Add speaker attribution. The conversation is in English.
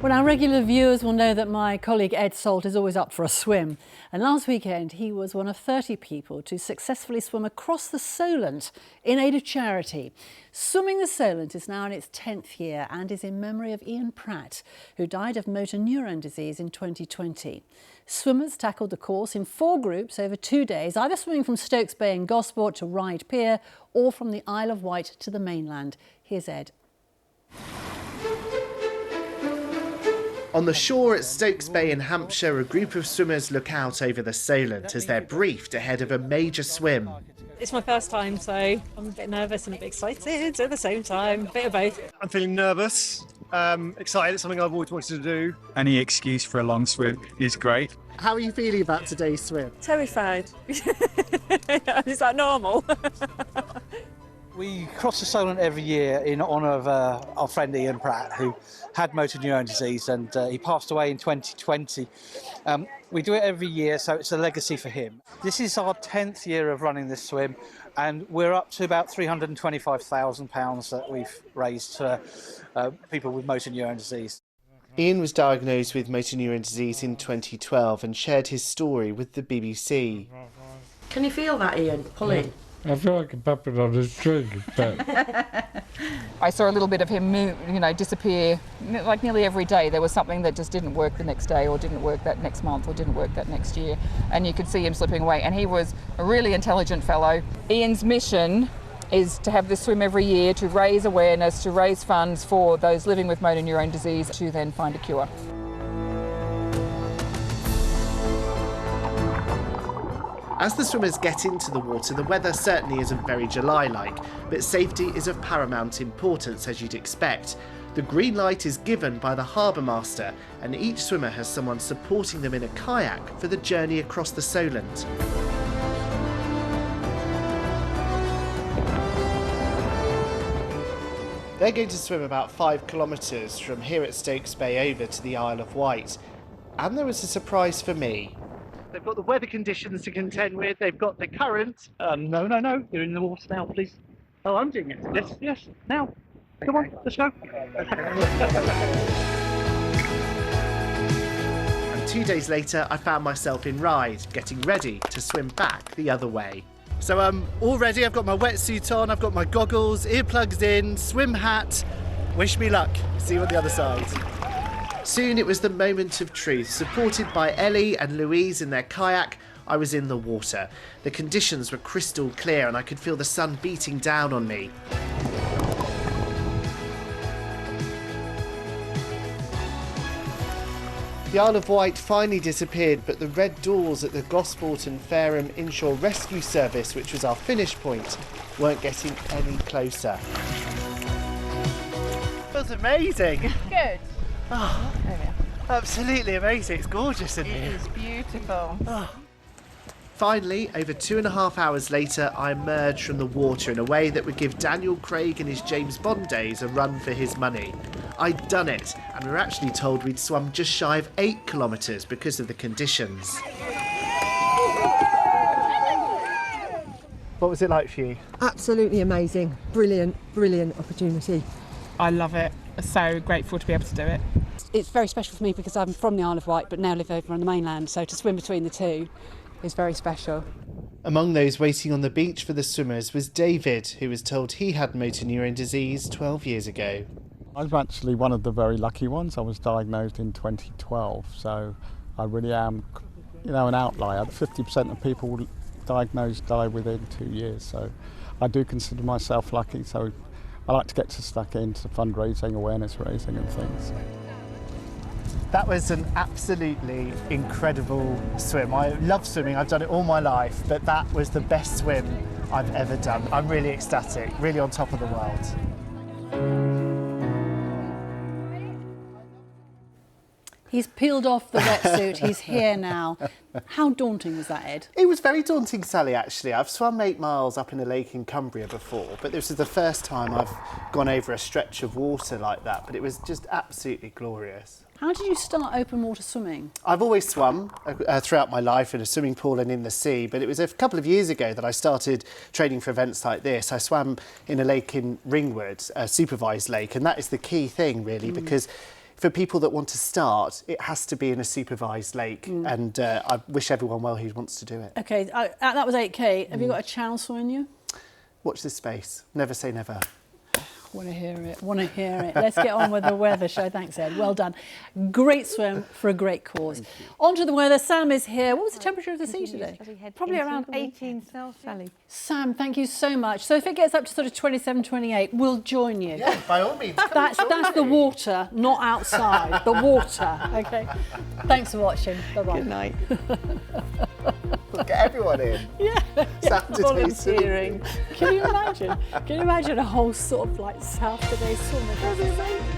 Speaker 1: Well, our regular viewers will know that my colleague Ed Salt is always up for a swim. And last weekend, he was one of 30 people to successfully swim across the Solent in aid of charity. Swimming the Solent is now in its 10th year and is in memory of Ian Pratt, who died of motor neurone disease in 2020. Swimmers tackled the course in 4 groups over 2 days, either swimming from Stokes Bay in Gosport to Ryde Pier or from the Isle of Wight to the mainland. Here's Ed.
Speaker 2: On the shore at Stokes Bay in Hampshire, a group of swimmers look out over the Solent as they're briefed ahead of a major swim.
Speaker 3: It's my first time, so I'm a bit nervous and a bit excited at the same time, a bit of both.
Speaker 4: I'm feeling nervous, excited. It's something I've always wanted to do.
Speaker 5: Any excuse for a long swim is great.
Speaker 2: How are you feeling about today's swim?
Speaker 3: Terrified. Is that normal?
Speaker 6: We cross the Solent every year in honour of our friend Ian Pratt, who had motor neurone disease, and he passed away in 2020. We do it every year, so it's a legacy for him. This is our 10th year of running this swim, and we're up to about £325,000 that we've raised for people with motor neurone disease.
Speaker 2: Ian was diagnosed with motor neurone disease in 2012 and shared his story with the BBC.
Speaker 7: Can you feel that, Ian, pulling?
Speaker 8: I feel like a puppet on a string.
Speaker 9: I saw a little bit of him move, disappear. Like nearly every day there was something that just didn't work the next day, or didn't work that next month, or didn't work that next year. And you could see him slipping away. And he was a really intelligent fellow. Ian's mission is to have this swim every year to raise awareness, to raise funds for those living with motor neurone disease to then find a cure.
Speaker 2: As the swimmers get into the water, the weather certainly isn't very July-like, but safety is of paramount importance, as you'd expect. The green light is given by the harbour master, and each swimmer has someone supporting them in a kayak for the journey across the Solent. They're going to swim about 5 kilometres from here at Stokes Bay over to the Isle of Wight. And there was a surprise for me. They've got the weather conditions to contend with, they've got the current.
Speaker 6: No, you're in the water now, please.
Speaker 2: Oh, I'm doing it.
Speaker 6: Yes, now. Come on, let's go.
Speaker 2: And 2 days later, I found myself in Ryde, getting ready to swim back the other way. So I'm all ready, I've got my wetsuit on, I've got my goggles, earplugs in, swim hat. Wish me luck. See you on the other side. Soon it was the moment of truth. Supported by Ellie and Louise in their kayak, I was in the water. The conditions were crystal clear and I could feel the sun beating down on me. The Isle of Wight finally disappeared, but the red doors at the Gosport and Fareham Inshore Rescue Service, which was our finish point, weren't getting any closer. That's amazing.
Speaker 9: Good.
Speaker 2: Oh, absolutely amazing. It's gorgeous in here.
Speaker 9: It is beautiful.
Speaker 2: Oh. Finally, over 2.5 hours later, I emerged from the water in a way that would give Daniel Craig in his James Bond days a run for his money. I'd done it, and we were actually told we'd swum just shy of 8 kilometres because of the conditions. What was it like for you?
Speaker 10: Absolutely amazing. Brilliant opportunity.
Speaker 11: I love it. So grateful to be able to do it.
Speaker 1: It's very special for me because I'm from the Isle of Wight but now live over on the mainland, so to swim between the two is very special.
Speaker 2: Among those waiting on the beach for the swimmers was David, who was told he had motor neurone disease 12 years ago.
Speaker 8: I'm actually one of the very lucky ones. I was diagnosed in 2012, so I really am, an outlier. 50% of people diagnosed die within 2 years, so I do consider myself lucky. So I like to get stuck into fundraising, awareness raising and things.
Speaker 2: That was an absolutely incredible swim. I love swimming, I've done it all my life, but that was the best swim I've ever done. I'm really ecstatic, really on top of the world.
Speaker 1: He's peeled off the wetsuit, he's here now. How daunting was that, Ed?
Speaker 2: It was very daunting, Sally, actually. I've swum 8 miles up in a lake in Cumbria before, but this is the first time I've gone over a stretch of water like that, but it was just absolutely glorious.
Speaker 1: How did you start open water swimming?
Speaker 2: I've always swum throughout my life in a swimming pool and in the sea, but it was a couple of years ago that I started training for events like this. I swam in a lake in Ringwood, a supervised lake, and that is the key thing, really, because for people that want to start, it has to be in a supervised lake, and I wish everyone well who wants to do it.
Speaker 1: Okay, that was 8K. Have you got a channel swim in you?
Speaker 2: Watch this space. Never say never.
Speaker 1: Want to hear it, want to hear it. Let's get on with the weather show. Thanks, Ed. Well done. Great swim for a great cause. On to the weather. Sam is here. What was the temperature of the sea today?
Speaker 12: Probably around 18 Celsius.
Speaker 1: Sam, thank you so much. So if it gets up to sort of 27, 28, we'll join you.
Speaker 2: Yeah, by all means.
Speaker 1: That's the water, not outside. The water. Okay. Thanks for watching. Bye-bye.
Speaker 12: Good night.
Speaker 2: We'll get everyone in.
Speaker 1: Yeah.
Speaker 2: Saturday
Speaker 1: Volunteering. Can you imagine? Can you imagine a whole sort of like Saturday swim?